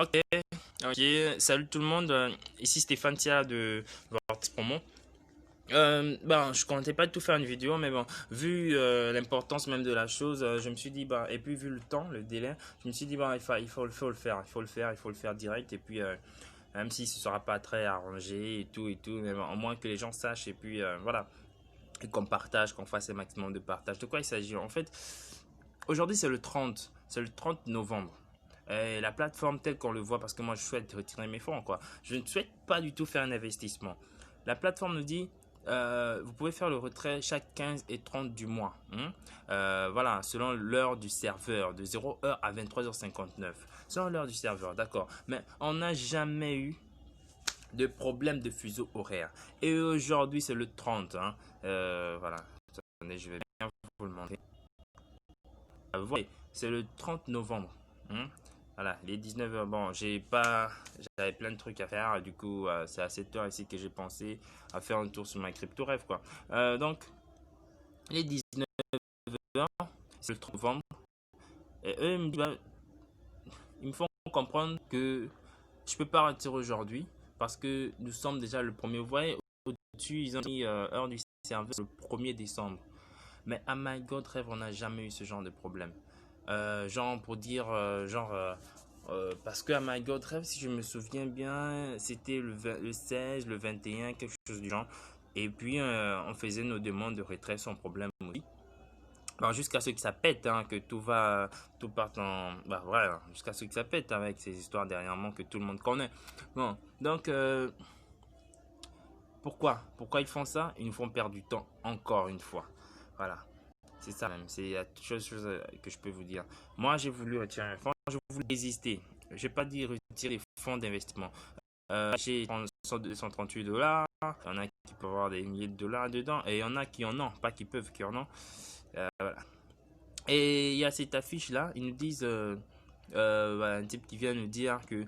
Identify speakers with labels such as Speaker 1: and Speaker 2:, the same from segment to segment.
Speaker 1: Ok, ok, salut tout le monde. Ici Stéphane Tia de Vortex Promo. Je comptais pas tout faire une vidéo, mais bon, vu l'importance même de la chose, je me suis dit, et puis vu le temps, le délai, je me suis dit, faut le faire, il faut le faire direct, et puis, même si ce sera pas très arrangé et tout, mais bon, au moins que les gens sachent, et puis, voilà, et qu'on partage, qu'on fasse un maximum de partage. De quoi il s'agit? En fait, aujourd'hui, c'est le 30 novembre. Et la plateforme telle qu'on le voit, parce que moi je souhaite retirer mes fonds, quoi. Je ne souhaite pas du tout faire un investissement. La plateforme nous dit, vous pouvez faire le retrait chaque 15 et 30 du mois. Voilà, selon l'heure du serveur, de 0h à 23h59. Selon l'heure du serveur, d'accord. Mais on n'a jamais eu de problème de fuseau horaire. Et aujourd'hui, c'est le 30. Voilà. Attendez, je vais bien vous le montrer. Voilà, c'est le 30 novembre. Hein. Voilà, les 19h. Bon, j'avais plein de trucs à faire. Du coup, c'est à cette heure ici que j'ai pensé à faire un tour sur ma crypto rêve, quoi. Donc, les 19h, c'est le 30 novembre. Et eux, ils me font comprendre que je peux pas retirer aujourd'hui parce que nous sommes déjà le premier. Vous voyez, au-dessus, ils ont mis heure du serveur le 1er décembre. Mais à My God Rêve, on n'a jamais eu ce genre de problème. Genre pour dire, parce que à My God Rêve, si je me souviens bien, c'était le 16, le 21, quelque chose du genre. Et puis, on faisait nos demandes de retrait sans problème aussi. Bon, jusqu'à ce que ça pète, hein, que tout parte en, voilà, jusqu'à ce que ça pète avec ces histoires dernièrement que tout le monde connaît. Bon, donc, pourquoi ils font ça? Ils nous font perdre du temps encore une fois. Voilà. C'est ça même, c'est la chose que je peux vous dire. Moi, j'ai voulu retirer un fonds, j'ai voulu résister. Je n'ai pas dit retirer les fonds d'investissement. J'ai 138 $. Il y en a qui peuvent avoir des milliers de dollars dedans et il y en a qui en ont, pas qui peuvent, qui en ont. Voilà. Et il y a cette affiche là, ils nous disent, voilà, un type qui vient nous dire que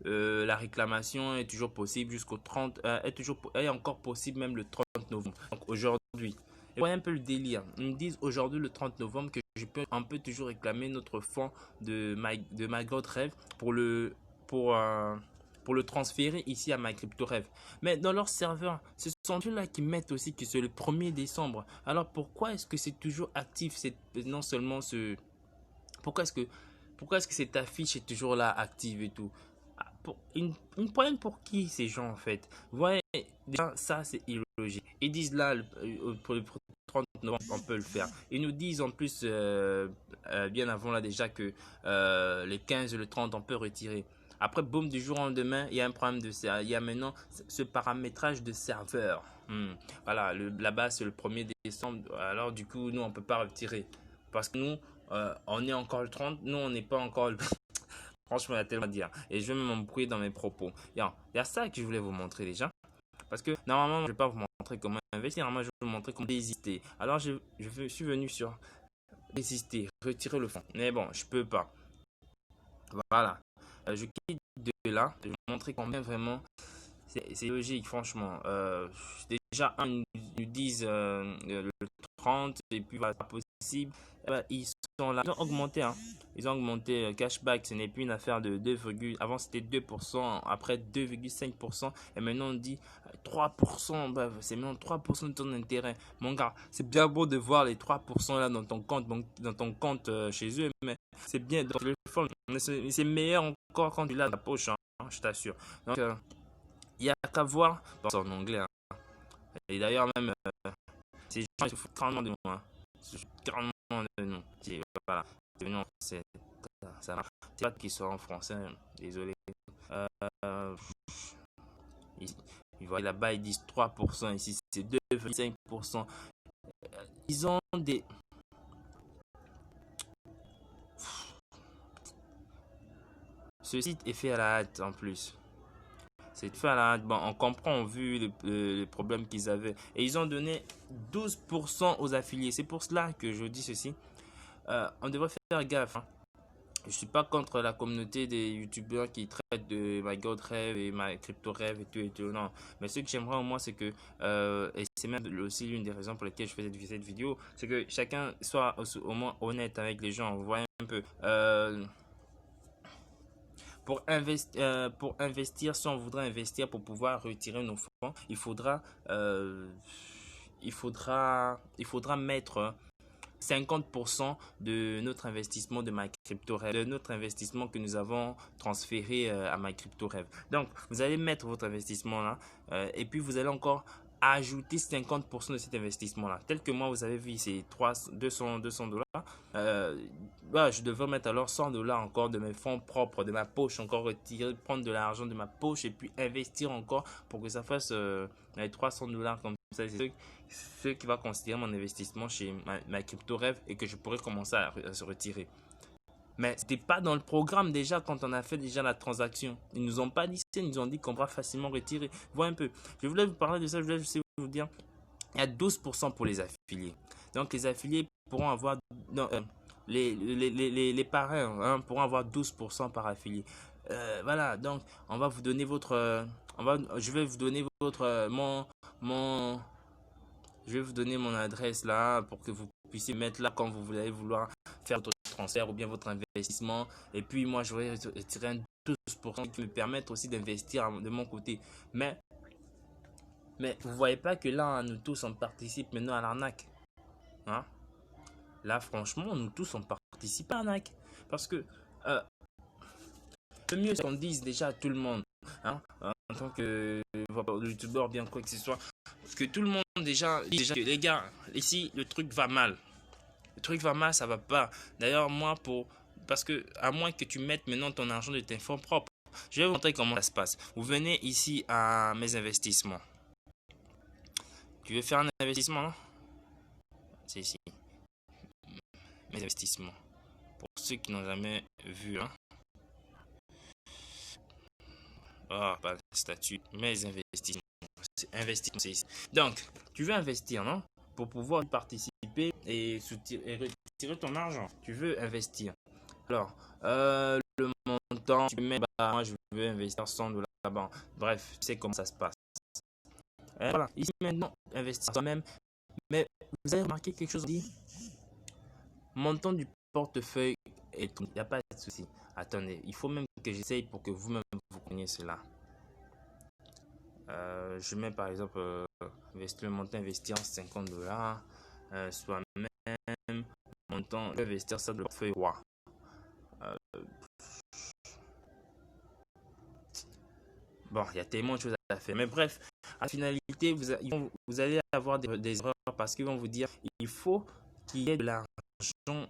Speaker 1: la réclamation est toujours possible jusqu'au 30, est encore possible même le 30 novembre. Donc aujourd'hui. Et voyez un peu le délire. Ils me disent aujourd'hui le 30 novembre que on peut toujours réclamer notre fonds de My God Rêve pour, euh, pour le transférer ici à My Crypto Rêve. Mais dans leur serveur, ce sont eux là qui mettent aussi que c'est le 1er décembre. Alors pourquoi est-ce que c'est toujours actif, non seulement ce, pourquoi est-ce que cette affiche est toujours là active et tout? Ils prennent pour qui ces gens en fait? Vous voyez, déjà, ça c'est illogique. Ils disent là, pour le 30 novembre, on peut le faire. Ils nous disent en plus, bien avant là déjà, que les 15 et le 30, on peut retirer. Après, boum, du jour au lendemain, il y a un problème de serveur. Il y a maintenant ce paramétrage de serveur. Voilà, là-bas, c'est le 1er décembre. Alors, du coup, nous, on ne peut pas retirer. Parce que nous, on est encore le 30. Nous, on n'est pas encore le Franchement, il y a tellement à dire. Et je vais m'embrouiller dans mes propos. Il y a ça que je voulais vous montrer déjà. Parce que normalement, je ne vais pas vous montrer comment investir. Normalement, je vais vous montrer comment désister. Alors, je suis venu sur désister, retirer le fonds. Mais bon, je peux pas. Voilà. Je quitte de là. Je vais vous montrer combien vraiment c'est logique, franchement. Déjà, ils nous disent le 30 et puis voilà, c'est pas possible. Ils sont là. Ils ont augmenté, hein. Ils ont augmenté cashback. Ce n'est plus une affaire de 2, avant c'était 2%, après 2,5%. Et maintenant on dit 3%. C'est maintenant 3% de ton intérêt. Mon gars, c'est bien beau de voir les 3% là dans ton compte chez eux. Mais c'est bien dans le téléphone. Mais c'est meilleur encore quand tu l'as dans la poche, hein, je t'assure. Donc, il n'y a qu'à voir, c'est en anglais, hein. Et d'ailleurs, même, ces gens, ils se foutent carrément de moi, hein. Ils se foutent carrément de nous. Voilà, c'est venu en français. Ça marche. C'est pas qu'ils sont en français, hein. Désolé. Euh, ici, ils voient là-bas, ils disent 3%. Ici, c'est 2,5%. Ils ont des. Ce site est fait à la hâte en plus. C'est fait à la hâte. Bon, on comprend vu les problèmes qu'ils avaient. Et ils ont donné 12% aux affiliés. C'est pour cela que je dis ceci. On devrait faire gaffe, hein. Je suis pas contre la communauté des youtubeurs qui traitent de My God Rêve et My Crypto Rêve et tout, non. Mais ce que j'aimerais au moins, c'est que, et c'est même aussi l'une des raisons pour lesquelles je fais cette vidéo, c'est que chacun soit au moins honnête avec les gens. Vous voyez un peu. pour investir, si on voudrait investir pour pouvoir retirer nos fonds, il faudra mettre 50% de notre investissement de MyCryptoRêve, de notre investissement que nous avons transféré à MyCryptoRêve. Donc, vous allez mettre votre investissement là et puis vous allez encore ajouter 50% de cet investissement là. Tel que moi, vous avez vu, c'est 200 $. Voilà, je devrais mettre alors 100 $ encore de mes fonds propres, de ma poche, encore retirer, prendre de l'argent de ma poche et puis investir encore pour que ça fasse les 300 $ comme ça. C'est ce qui va considérer mon investissement chez ma crypto rêve et que je pourrais commencer à se retirer. Mais c'était pas dans le programme déjà quand on a fait déjà la transaction. Ils nous ont pas dit ça, ils nous ont dit qu'on va facilement retirer. Voilà un peu. Je voulais vous parler de ça, je voulais aussi vous dire, il y a 12% pour les affiliés. Donc les affiliés pourront avoir, non, les parrains pourront avoir 12% par affilié. Voilà, donc on va vous donner votre, je vais vous donner votre, mon, je vais vous donner mon adresse là pour que vous puissiez mettre là quand vous allez vouloir faire votre transfert ou bien votre investissement. Et puis moi, je vais retirer un 12% qui me permettent aussi d'investir de mon côté. Mais vous voyez pas que là, nous tous, on participe maintenant à l'arnaque. Hein? Là, franchement, nous tous, on participe à l'arnaque. Parce que le mieux, c'est qu'on dise déjà à tout le monde. Hein, en tant que youtubeur, bien quoi que ce soit. Parce que tout le monde déjà que les gars, ici, le truc va mal. Le truc va mal, ça va pas. D'ailleurs, parce que à moins que tu mettes maintenant ton argent de tes fonds propres, je vais vous montrer comment ça se passe. Vous venez ici à mes investissements. Tu veux faire un investissement, non? C'est ici. Mes investissements. Pour ceux qui n'ont jamais vu, hein. Ah, pas le statut. Mes investissements. Investissement, c'est ici. Donc, tu veux investir, non? Pour pouvoir participer et retirer ton argent. Tu veux investir. Alors, le montant, tu mets, moi je veux investir 100 $ là-bas. Bref, tu sais comment ça se passe. Et voilà, ici maintenant, investir soi-même. Mais vous avez remarqué quelque chose dit? Montant du portefeuille, il n'y a pas de souci. Attendez, il faut même que j'essaye pour que vous-même vous connaissiez cela. Je mets par exemple le montant investir 50 $, soi-même, montant, je vais investir ça de portefeuille roi. Bon, il y a tellement de choses à faire. Mais bref, à la finalité, vous allez avoir des erreurs parce qu'ils vont vous dire il faut qu'il y ait de l'argent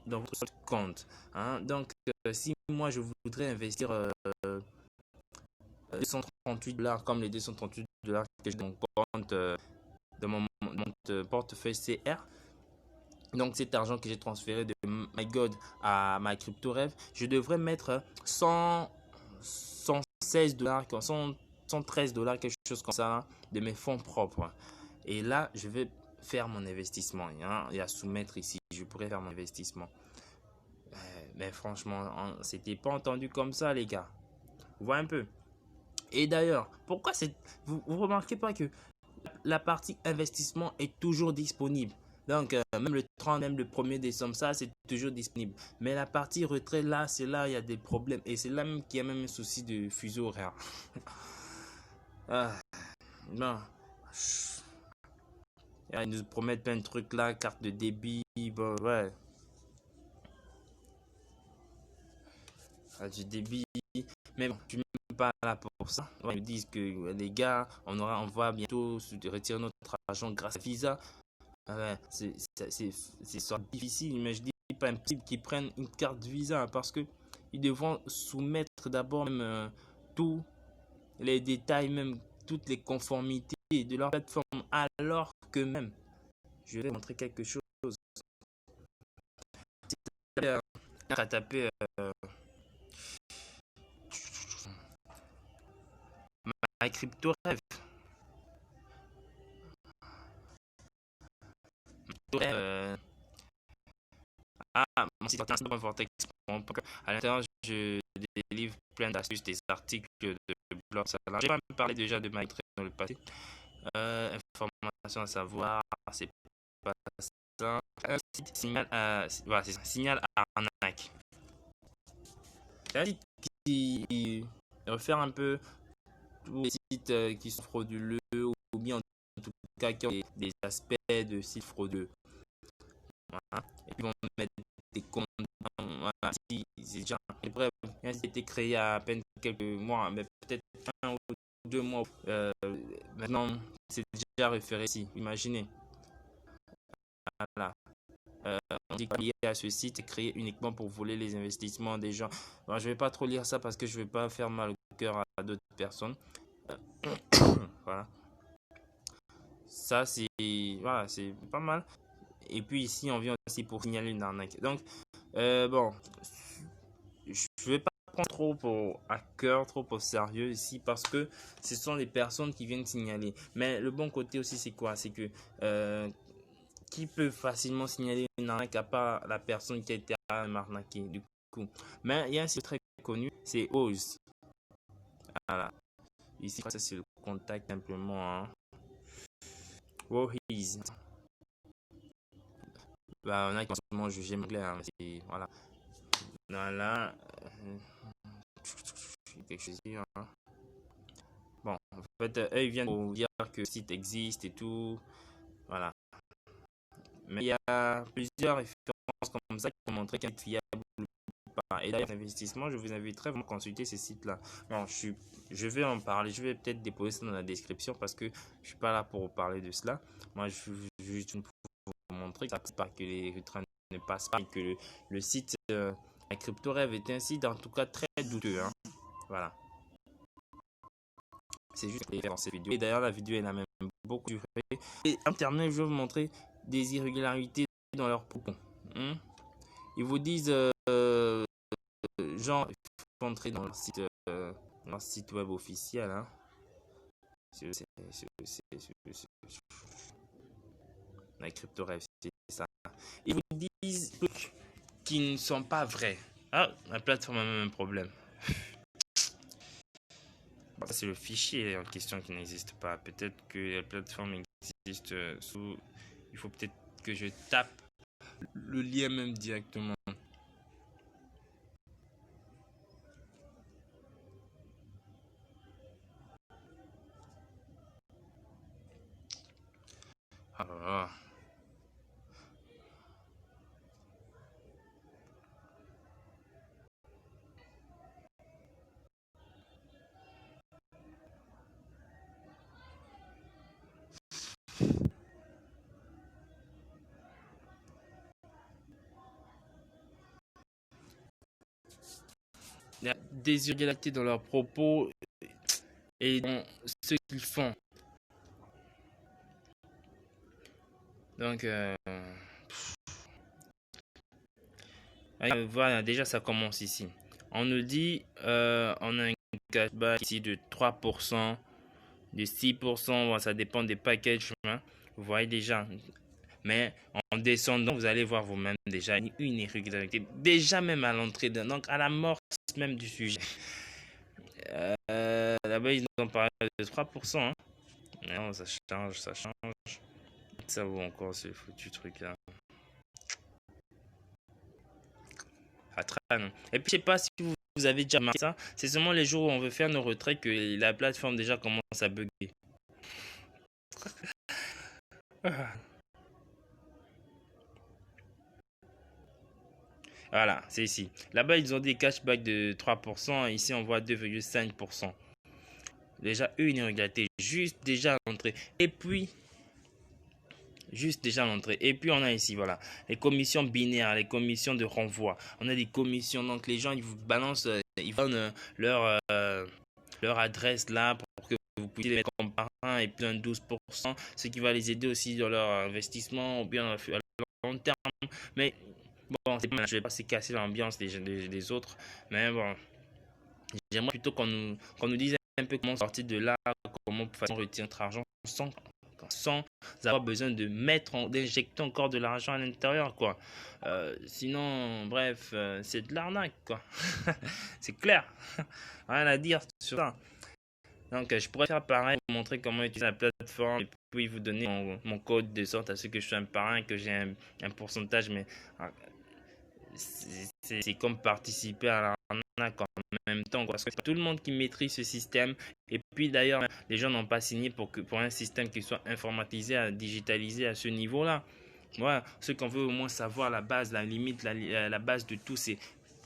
Speaker 1: dans votre compte. Hein. Donc, si moi je voudrais investir 238 $ comme les 238 $ que j'ai dans mon compte, dans mon portefeuille CR, donc cet argent que j'ai transféré de MyGod à MyCryptoRêve, je devrais mettre 116 $, 113 $, quelque chose comme ça, de mes fonds propres. Et là, je vais faire mon investissement. Et à soumettre ici, je pourrais faire mon investissement. Mais franchement, c'était pas entendu comme ça, les gars. Vous voyez un peu. Et d'ailleurs, pourquoi vous remarquez pas que la partie investissement est toujours disponible? Donc, même le 30, même le 1er décembre, ça, c'est toujours disponible. Mais la partie retrait, là, c'est là, il y a des problèmes. Et c'est là même qu'il y a même un souci de fuseau horaire. Non. Ils nous promettent plein de trucs là, carte de débit, bon, ouais. Du débit. Mais bon, je ne suis même pas là pour ça. Ouais, ils me disent que les gars, on va bientôt retirer notre argent grâce à Visa. C'est difficile, mais je dis pas impossible qu'ils prennent une carte Visa parce que ils devront soumettre d'abord même tous les détails, même toutes les conformités de leur plateforme, alors que même, je vais montrer quelque chose. À taper MyCryptoRêve. Mon site internet Vortex.com. À l'intérieur, je délivre plein d'astuces, des articles de blog. J'ai pas parlé déjà de MyTrade dans le passé. Information à savoir, c'est pas ça. Un site signal, voilà, c'est ça, signal arnaque. C'est un site qui refaire un peu tous les sites qui sont frauduleux ou bien en tout cas qui ont des aspects de sites frauduleux. Voilà. Et puis, ils vont mettre des comptes. Voilà. Si, c'est déjà, et bref, il a été créé il y a à peine quelques mois, mais peut-être 1 ou 2 mois. Maintenant, c'est déjà référé ici. Imaginez. Voilà. On dit qu'il y a ce site est créé uniquement pour voler les investissements des gens. Bon, je ne vais pas trop lire ça parce que je ne vais pas faire mal au cœur à d'autres personnes. Voilà. Ça, c'est voilà, c'est pas mal. Et puis ici, on vient aussi pour signaler une arnaque. Donc, bon, je ne vais pas prendre trop à cœur, trop au sérieux ici parce que ce sont les personnes qui viennent signaler. Mais le bon côté aussi, c'est quoi? C'est que qui peut facilement signaler une arnaque à part la personne qui a été arnaquée du coup. Mais il y a un site très connu, c'est Oz. Voilà. Ici, ça c'est le contact simplement. Hein. Wohiz. Bah, on a commencé jugé anglais. Hein. Voilà. Voilà. Quelque chose à dire. Hein. Bon, en fait, eux, ils viennent pour dire que le site existe et tout. Voilà. Mais il y a plusieurs références comme ça qui ont montré qu'il est fiable ou pas. Et d'ailleurs, l'investissement, je vous inviterai à consulter ces sites-là. Bon, je vais en parler. Je vais peut-être déposer ça dans la description parce que je ne suis pas là pour parler de cela. Moi, je veux juste vous montrer que ça ne passe pas, que les retraits ne passent pas et que le site la CryptoRêve est un site en tout cas très douteux. Hein. Voilà. C'est juste pour faire dans cette vidéo. Et d'ailleurs, la vidéo elle a même beaucoup duré. Et Internet, je vais vous montrer des irrégularités dans leurs propos. Ils vous disent, genre, il faut entrer dans leur site web officiel. Hein. La CryptoRêve, c'est ça. Ils vous disent trucs qui ne sont pas vrais. Ah, la plateforme a même un problème. Ça, c'est le fichier en question qui n'existe pas. Peut-être que la plateforme existe sous. Il faut peut-être que je tape le lien même directement. Ah là là. Il y a des irrégularités dans leurs propos et dans ce qu'ils font. Donc, voilà, déjà ça commence ici. On nous dit, on a un cashback ici de 3%, de 6%, bon, ça dépend des packages. Hein. Vous voyez déjà. Mais en descendant, vous allez voir vous-même déjà une irrégularité, déjà même à l'entrée, donc à l'amorce même du sujet. Là-bas, ils ont parlé de 3%. Hein. Non, ça change, ça change. Ça vaut encore ce foutu truc-là. Et puis, je sais pas si vous avez déjà remarqué ça, c'est seulement les jours où on veut faire nos retraits que la plateforme déjà commence à bugger. Voilà, c'est ici. Là-bas, ils ont des cashbacks de 3%. Ici, on voit 2,5%. Déjà, une irrégularité, juste déjà à l'entrée. Et puis, juste déjà à l'entrée. Et puis, on a ici, voilà, les commissions binaires, les commissions de renvoi. On a des commissions, donc les gens, ils vous balancent, ils donnent leur adresse là pour que vous puissiez les mettre comme parrain et puis un 12%, ce qui va les aider aussi dans leur investissement ou bien à long terme. Mais bon, je ne vais pas se casser l'ambiance des autres, mais bon, j'aimerais plutôt qu'on nous dise un peu comment sortir de là, comment façon retirer notre argent sans avoir besoin de d'injecter encore de l'argent à l'intérieur, quoi. Sinon, bref, c'est de l'arnaque, quoi. C'est clair. Rien à dire sur ça. Donc, je pourrais faire pareil, vous montrer comment utiliser la plateforme et puis vous donner mon code de sorte à ce que je sois un parrain, que j'ai un pourcentage, mais c'est comme participer à l'arnaque en même temps, quoi. Parce que c'est pas tout le monde qui maîtrise ce système. Et puis d'ailleurs, les gens n'ont pas signé pour un système qui soit informatisé, digitalisé à ce niveau-là. Voilà, ce qu'on veut au moins savoir, la base, la limite, la base de tout, c'est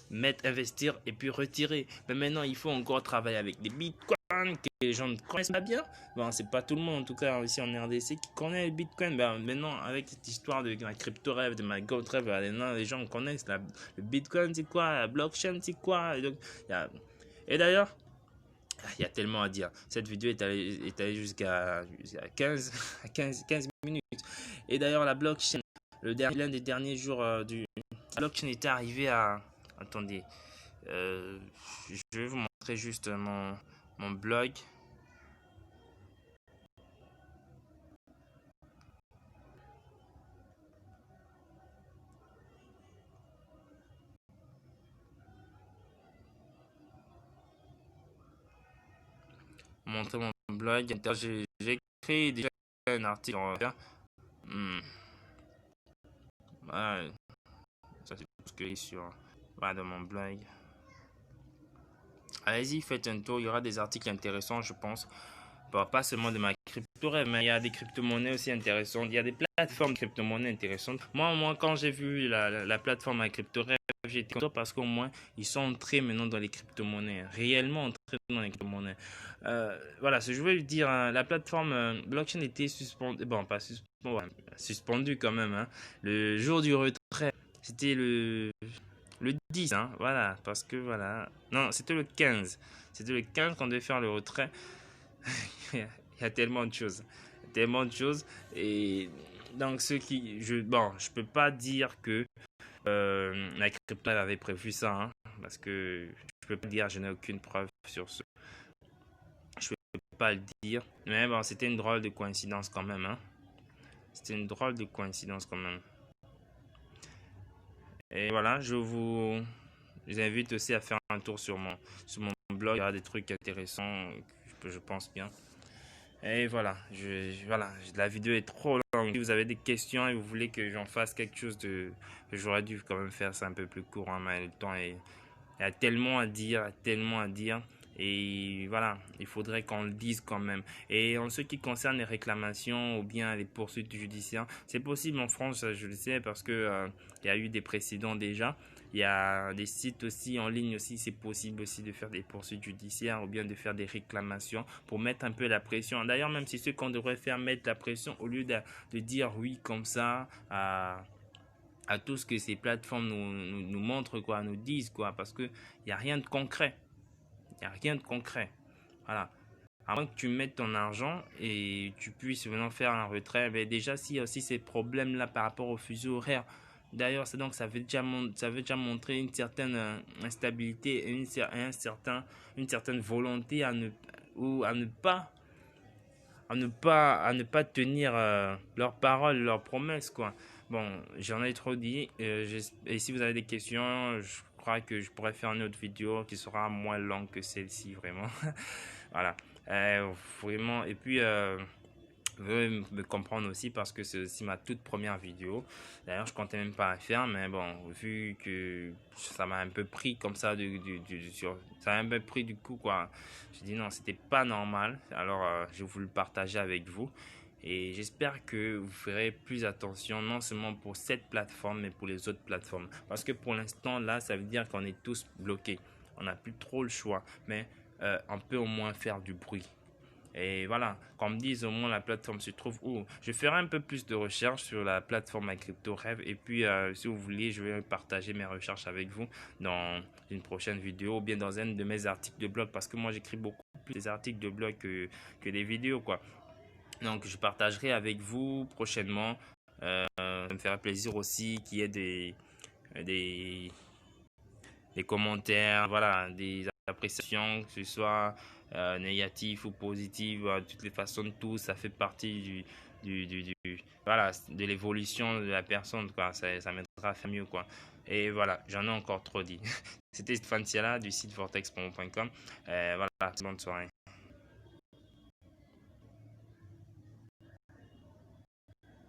Speaker 1: mettre, investir et puis retirer. Mais maintenant, il faut encore travailler avec des bitcoins que les gens ne connaissent pas bien. Bon, c'est pas tout le monde, en tout cas ici en RDC, qui connaît le bitcoin. Ben, maintenant, avec cette histoire de ma crypto rêve, de ma gold rêve, maintenant, les gens connaissent le bitcoin, c'est quoi, la blockchain, c'est quoi. Et d'ailleurs, il y a tellement à dire. Cette vidéo est allée jusqu'à 15 minutes. Et d'ailleurs, la blockchain, l'un des derniers jours la blockchain était arrivé à. Attendez, je vais vous montrer juste mon blog. Montrer mon blog. J'ai créé déjà un article. Voilà, ça c'est tout ce que j'ai sur voilà, de mon blog. Allez-y, faites un tour. Il y aura des articles intéressants, je pense. Bon, pas seulement de ma crypto rêve, mais il y a des crypto-monnaies aussi intéressantes. Il y a des plateformes de crypto-monnaies intéressantes. Moi, quand j'ai vu la plateforme à crypto rêve, j'ai été content parce qu'au moins, ils sont entrés maintenant dans les crypto-monnaies. Réellement entrés dans les crypto-monnaies. Voilà, ce que je voulais dire, hein, la plateforme blockchain était suspendue. Bon, pas suspendue, ouais, suspendue quand même. Hein. Le jour du retrait, c'était le 10, hein, voilà, parce que voilà. Non, c'était le 15. C'était le 15 qu'on devait faire le retrait. Il y a tellement de choses. Tellement de choses. Et donc, bon, je peux pas dire que la crypto avait prévu ça, hein, parce que je peux pas dire, je n'ai aucune preuve sur ce. Je peux pas le dire. Mais bon, c'était une drôle de coïncidence quand même, hein. C'était une drôle de coïncidence quand même. Et voilà, je vous invite aussi à faire un tour sur mon blog. Il y aura des trucs intéressants, je pense bien. Et voilà, voilà, la vidéo est trop longue. Si vous avez des questions et vous voulez que j'en fasse quelque chose de. J'aurais dû quand même faire ça un peu plus court, hein, mais le temps est. Il y a tellement à dire, tellement à dire. Et voilà, il faudrait qu'on le dise quand même. Et en ce qui concerne les réclamations ou bien les poursuites judiciaires, c'est possible en France, je le sais, parce que il y a eu des précédents déjà. Il y a des sites aussi en ligne aussi, c'est possible aussi de faire des poursuites judiciaires ou bien de faire des réclamations pour mettre un peu la pression. D'ailleurs, même si ce qu'on devrait faire, mettre la pression au lieu de dire oui comme ça à tout ce que ces plateformes nous montrent, quoi, nous disent, quoi, parce qu'il n'y a rien de concret. Il n'y a rien de concret. Voilà. À moins que tu mettes ton argent et tu puisses venir faire un retrait. Mais déjà, s'il y a aussi ces problèmes-là par rapport au fuseau horaire. D'ailleurs, ça veut déjà montrer une certaine instabilité et une certaine volonté à ne pas tenir leurs paroles, leurs promesses, quoi. Bon, j'en ai trop dit. Et si vous avez des questions, je crois que je pourrais faire une autre vidéo qui sera moins longue que celle-ci, vraiment. Voilà. Vraiment. Et puis, veuillez me comprendre aussi parce que c'est aussi ma toute première vidéo. D'ailleurs, je comptais même pas la faire, mais bon, vu que ça m'a un peu pris comme ça, ça m'a un peu pris du coup, quoi. J'ai dit non, c'était pas normal. Alors, je voulais le partager avec vous. Et j'espère que vous ferez plus attention, non seulement pour cette plateforme, mais pour les autres plateformes. Parce que pour l'instant, là, ça veut dire qu'on est tous bloqués. On n'a plus trop le choix, mais on peut au moins faire du bruit. Et voilà, qu'on me dise au moins la plateforme se trouve où. Je ferai un peu plus de recherches sur la plateforme à crypto rêve. Et puis, si vous voulez, je vais partager mes recherches avec vous dans une prochaine vidéo ou bien dans un de mes articles de blog. Parce que moi, j'écris beaucoup plus des articles de blog que des vidéos, quoi. Donc, je partagerai avec vous prochainement. Ça me fera plaisir aussi qu'il y ait des, des commentaires, voilà, des appréciations, que ce soit négatif ou positif, de toutes les façons, tout ça fait partie voilà, de l'évolution de la personne, quoi. Ça m'aidera à faire mieux, quoi. Et voilà, j'en ai encore trop dit. C'était Stéphane Siala du site vortexpromo.com. Voilà, bonne soirée.